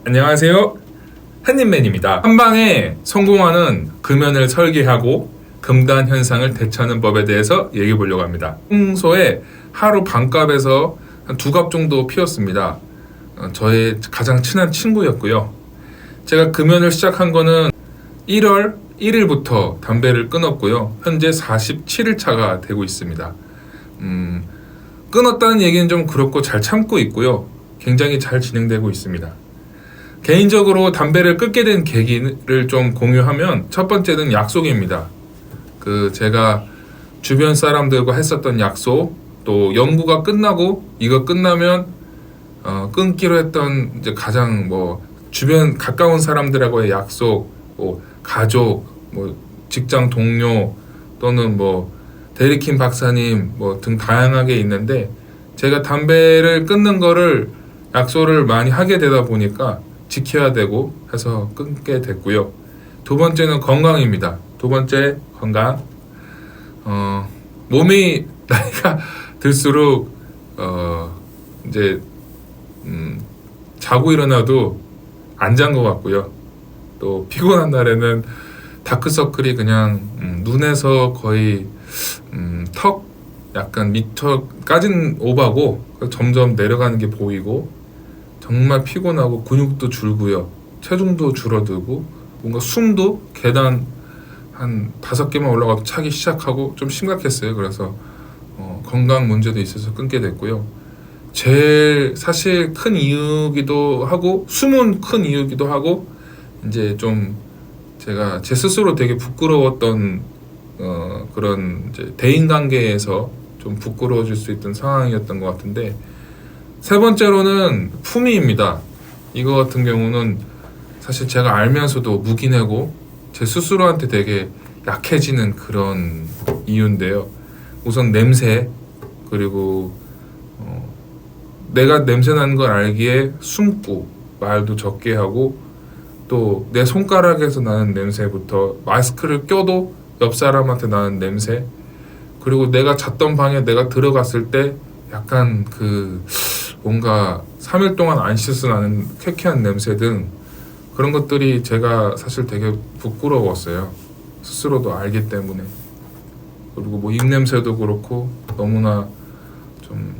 안녕하세요. 한님맨입니다. 한방에 성공하는 금연을 설계하고 금단 현상을 대처하는 법에 대해서 얘기해 보려고 합니다. 평소에 하루 반값에서 한 2갑 정도 피웠습니다. 저의 가장 친한 친구였고요. 제가 금연을 시작한 거는 1월 1일부터 담배를 끊었고요. 현재 47일 차가 되고 있습니다. 끊었다는 얘기는 좀 그렇고 잘 참고 있고요. 굉장히 잘 진행되고 있습니다. 개인적으로 담배를 끊게 된 계기를 좀 공유하면 첫 번째는 약속입니다. 제가 주변 사람들과 했었던 약속, 또 연구가 끝나고 이거 끝나면 끊기로 했던 이제 가장 주변 가까운 사람들하고의 약속, 가족, 직장 동료 또는 데리킨 박사님 등 다양하게 있는데, 제가 담배를 끊는 거를 약속을 많이 하게 되다 보니까 지켜야 되고 해서 끊게 됐고요. 두 번째는 건강입니다. 두 번째 건강. 몸이 나이가 들수록 이제 자고 일어나도 안 잔 것 같고요. 또 피곤한 날에는 다크서클이 그냥 눈에서 거의 턱 약간 밑턱까진 오바고 점점 내려가는 게 보이고, 정말 피곤하고 근육도 줄고요. 체중도 줄어들고, 뭔가 숨도 계단 한 5개만 올라가도 차기 시작하고 좀 심각했어요. 그래서 건강 문제도 있어서 끊게 됐고요. 제일 사실 큰 이유기도 하고, 숨은 큰 이유기도 하고, 이제 좀 제가 제 스스로 되게 부끄러웠던 그런 이제 대인관계에서 좀 부끄러워질 수 있던 상황이었던 것 같은데, 세 번째로는 품위입니다. 이거 같은 경우는 사실 제가 알면서도 묵인하고 제 스스로한테 되게 약해지는 그런 이유인데요. 우선 냄새, 그리고 내가 냄새 나는 걸 알기에 숨고 말도 적게 하고, 또 내 손가락에서 나는 냄새부터 마스크를 껴도 옆 사람한테 나는 냄새, 그리고 내가 잤던 방에 내가 들어갔을 때 약간 뭔가 3일 동안 안 씻어 나는 쾌쾌한 냄새 등 그런 것들이 제가 사실 되게 부끄러웠어요. 스스로도 알기 때문에. 그리고 입냄새도 그렇고 너무나 좀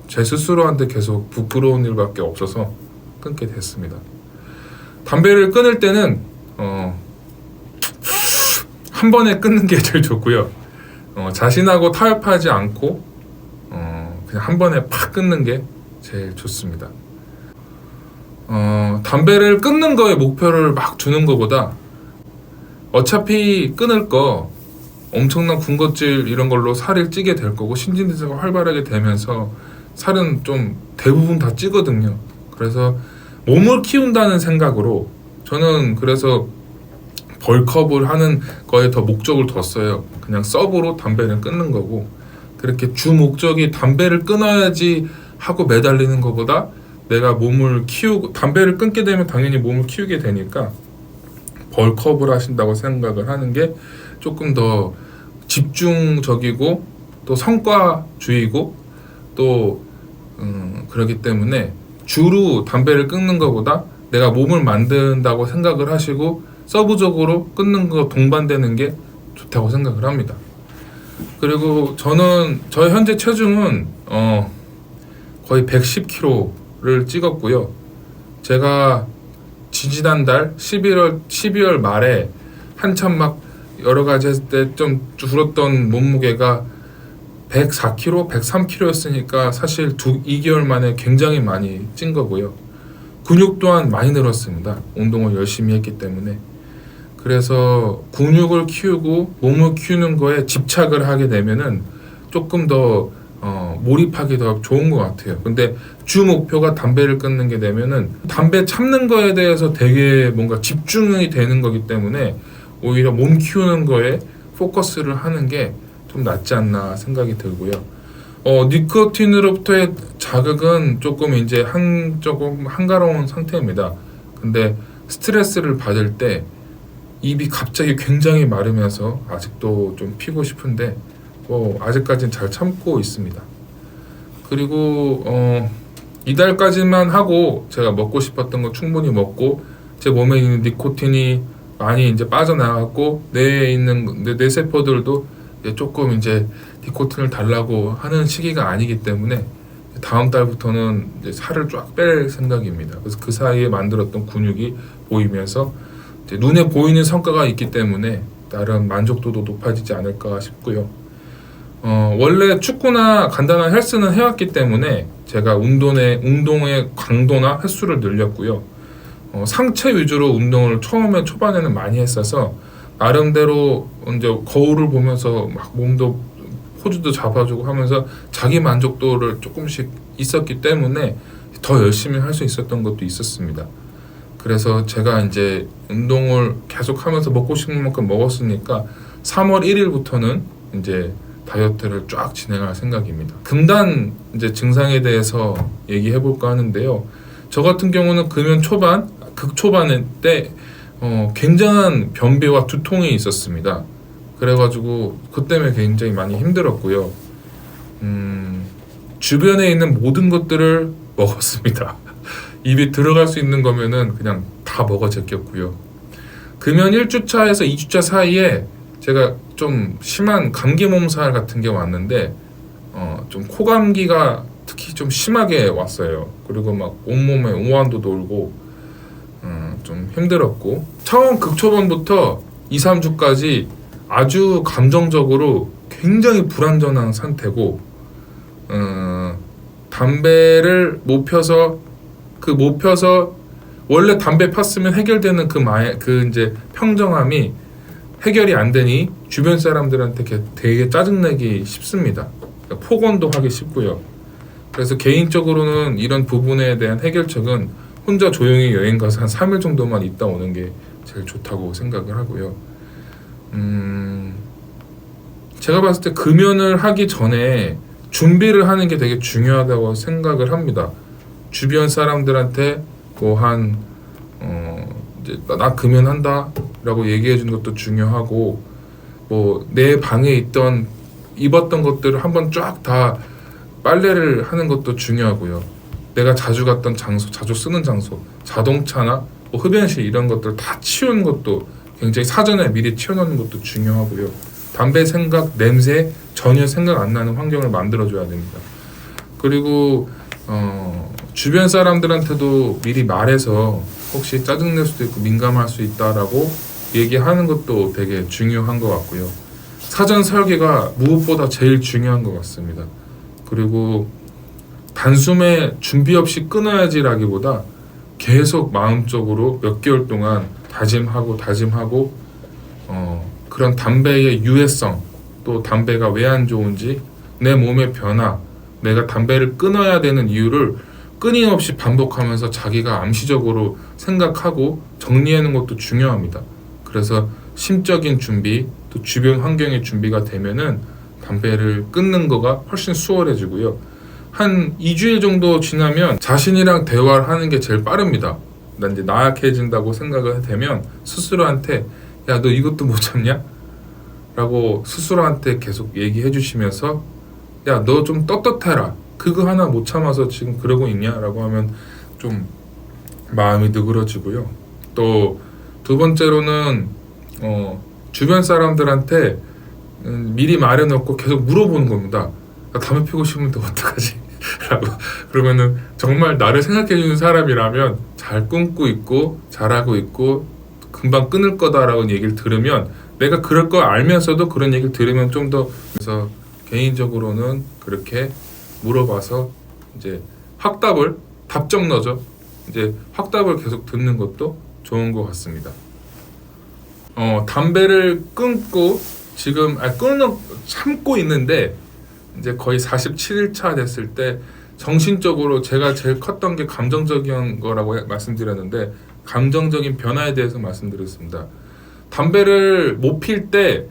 제 스스로한테 계속 부끄러운 일밖에 없어서 끊게 됐습니다. 담배를 끊을 때는 한 번에 끊는 게 제일 좋고요. 자신하고 타협하지 않고 그냥 한 번에 팍 끊는 게 제일 좋습니다. 담배를 끊는 거에 목표를 막 두는 것보다 어차피 끊을 거 엄청난 군것질 이런 걸로 살을 찌게 될 거고, 신진대사가 활발하게 되면서 살은 좀 대부분 다 찌거든요. 그래서 몸을 키운다는 생각으로 저는 그래서 벌크업을 하는 거에 더 목적을 뒀어요. 그냥 서브로 담배를 끊는 거고, 그렇게 주 목적이 담배를 끊어야지 하고 매달리는 것보다 내가 몸을 키우고, 담배를 끊게 되면 당연히 몸을 키우게 되니까 벌크업을 하신다고 생각을 하는 게 조금 더 집중적이고 또 성과주의고 또 그렇기 때문에 주로 담배를 끊는 것보다 내가 몸을 만든다고 생각을 하시고 서브적으로 끊는 거 동반되는 게 좋다고 생각을 합니다. 그리고 저는 저의 현재 체중은 거의 110kg를 찍었고요. 제가 지지난달 12월 말에 한참 막 여러 가지 했을 때 좀 줄었던 몸무게가 104kg, 103kg였으니까 사실 2개월 만에 굉장히 많이 찐 거고요. 근육 또한 많이 늘었습니다. 운동을 열심히 했기 때문에. 그래서 근육을 키우고 몸을 키우는 거에 집착을 하게 되면은 조금 더 몰입하기 더 좋은 것 같아요. 근데 주 목표가 담배를 끊는 게 되면은 담배 참는 거에 대해서 되게 뭔가 집중이 되는 거기 때문에 오히려 몸 키우는 거에 포커스를 하는 게 좀 낫지 않나 생각이 들고요. 니코틴으로부터의 자극은 조금 이제 조금 한가로운 상태입니다. 근데 스트레스를 받을 때 입이 갑자기 굉장히 마르면서 아직도 좀 피고 싶은데 아직까지는 잘 참고 있습니다. 그리고 이달까지만 하고 제가 먹고 싶었던 거 충분히 먹고 제 몸에 있는 니코틴이 많이 이제 빠져나갔고 뇌에 있는 뇌 세포들도 이제 조금 이제 니코틴을 달라고 하는 시기가 아니기 때문에 다음 달부터는 이제 살을 쫙 뺄 생각입니다. 그래서 그 사이에 만들었던 근육이 보이면서 이제 눈에 보이는 성과가 있기 때문에 나름 만족도도 높아지지 않을까 싶고요. 원래 축구나 간단한 헬스는 해왔기 때문에 제가 운동의 강도나 횟수를 늘렸고요. 상체 위주로 운동을 초반에는 많이 했어서 나름대로 이제 거울을 보면서 막 몸도 포즈도 잡아주고 하면서 자기 만족도를 조금씩 있었기 때문에 더 열심히 할 수 있었던 것도 있었습니다. 그래서 제가 이제 운동을 계속 하면서 먹고 싶은 만큼 먹었으니까 3월 1일부터는 이제 다이어트를 쫙 진행할 생각입니다. 금단 이제 증상에 대해서 얘기해 볼까 하는데요. 저 같은 경우는 금연 초반, 극초반 때 굉장한 변비와 두통이 있었습니다. 그래가지고 그 때문에 굉장히 많이 힘들었고요. 주변에 있는 모든 것들을 먹었습니다. 입에 들어갈 수 있는 거면은 그냥 다 먹어 제꼈고요. 금연 1주차에서 2주차 사이에 제가 좀 심한 감기 몸살 같은 게 왔는데 좀 코감기가 특히 좀 심하게 왔어요. 그리고 막 온몸에 오한도 돌고 좀 힘들었고 처음 극초반부터 2, 3주까지 아주 감정적으로 굉장히 불안정한 상태고 담배를 못 펴서 원래 담배 폈으면 해결되는 그 이제 평정함이 해결이 안 되니 주변 사람들한테 되게 짜증내기 쉽습니다. 그러니까 폭언도 하기 쉽고요. 그래서 개인적으로는 이런 부분에 대한 해결책은 혼자 조용히 여행 가서 한 3일 정도만 있다 오는 게 제일 좋다고 생각을 하고요. 제가 봤을 때 금연을 하기 전에 준비를 하는 게 되게 중요하다고 생각을 합니다. 주변 사람들한테 이제 나 금연한다 라고 얘기해 주는 것도 중요하고 내 방에 입었던 것들을 한번 쫙 다 빨래를 하는 것도 중요하고요. 내가 자주 갔던 장소, 자주 쓰는 장소, 자동차나 흡연실 이런 것들 다 치우는 것도 굉장히 사전에 미리 치워놓는 것도 중요하고요. 담배 생각, 냄새 전혀 생각 안 나는 환경을 만들어줘야 됩니다. 그리고 주변 사람들한테도 미리 말해서 혹시 짜증낼 수도 있고 민감할 수 있다라고 얘기하는 것도 되게 중요한 것 같고요. 사전 설계가 무엇보다 제일 중요한 것 같습니다. 그리고 단숨에 준비 없이 끊어야지라기보다 계속 마음적으로 몇 개월 동안 다짐하고 그런 담배의 유해성, 또 담배가 왜 안 좋은지, 내 몸의 변화, 내가 담배를 끊어야 되는 이유를 끊임없이 반복하면서 자기가 암시적으로 생각하고 정리하는 것도 중요합니다. 그래서 심적인 준비, 또 주변 환경의 준비가 되면은 담배를 끊는 거가 훨씬 수월해지고요. 한 2주일 정도 지나면 자신이랑 대화를 하는 게 제일 빠릅니다. 난 이제 나약해진다고 생각을 되면 스스로한테 야, 너 이것도 못 참냐? 라고 스스로한테 계속 얘기해 주시면서 야, 너 좀 떳떳해라. 그거 하나 못 참아서 지금 그러고 있냐? 라고 하면 좀 마음이 느그러지고요. 또 두 번째로는 주변 사람들한테 미리 말해놓고 계속 물어보는 겁니다. 나 담배 피우고 싶은데 어떡하지? 라고. 그러면은 정말 나를 생각해주는 사람이라면 잘 끊고 있고 잘하고 있고 금방 끊을 거다라고 얘기를 들으면 내가 그럴 거 알면서도 그런 얘기를 들으면 좀 더 그래서 개인적으로는 그렇게 물어봐서 이제 답정너죠. 이제 확답을 계속 듣는 것도 좋은 것 같습니다. 담배를 끊고 지금 참고 있는데 이제 거의 47일차 됐을 때 정신적으로 제가 제일 컸던 게 감정적인 거라고 말씀드렸는데 감정적인 변화에 대해서 말씀드렸습니다. 담배를 못 필 때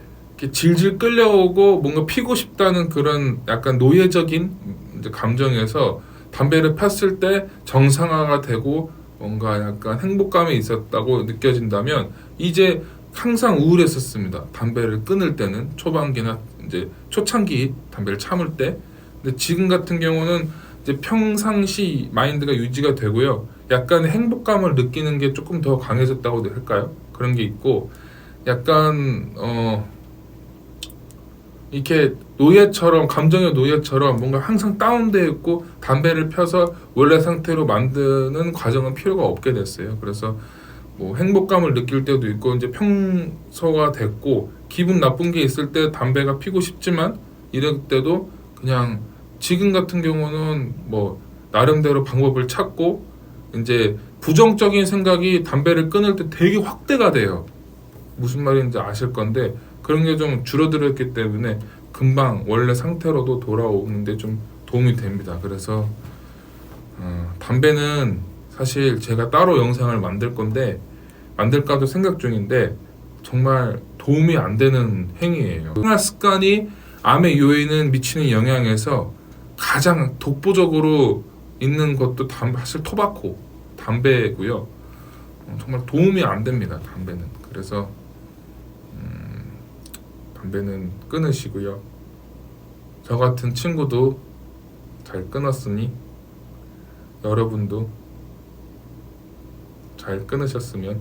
질질 끌려오고 뭔가 피고 싶다는 그런 약간 노예적인 이제 감정에서 담배를 폈을 때 정상화가 되고 뭔가 약간 행복감이 있었다고 느껴진다면 이제 항상 우울했었습니다. 담배를 끊을 때는 초반기나 이제 초창기 담배를 참을 때. 근데 지금 같은 경우는 이제 평상시 마인드가 유지가 되고요. 약간 행복감을 느끼는 게 조금 더 강해졌다고 할까요? 그런 게 있고, 약간 이렇게 노예처럼, 감정의 노예처럼 뭔가 항상 다운되어 있고 담배를 펴서 원래 상태로 만드는 과정은 필요가 없게 됐어요. 그래서 뭐 행복감을 느낄 때도 있고, 이제 평소가 됐고, 기분 나쁜 게 있을 때 담배가 피고 싶지만 이럴 때도 그냥, 지금 같은 경우는 뭐 나름대로 방법을 찾고, 이제 부정적인 생각이 담배를 끊을 때 되게 확대가 돼요. 무슨 말인지 아실 건데, 그런 게 좀 줄어들었기 때문에 금방 원래 상태로도 돌아오는데 좀 도움이 됩니다. 그래서 담배는 사실 제가 따로 영상을 만들 건데, 만들까도 생각 중인데, 정말 도움이 안 되는 행위예요. 생활 습관이 암의 요인은 미치는 영향에서 가장 독보적으로 있는 것도 사실 토바코, 담배고요. 정말 도움이 안 됩니다, 담배는. 그래서 담배는 끊으시고요. 저 같은 친구도 잘 끊었으니 여러분도 잘 끊으셨으면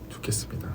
좋겠습니다.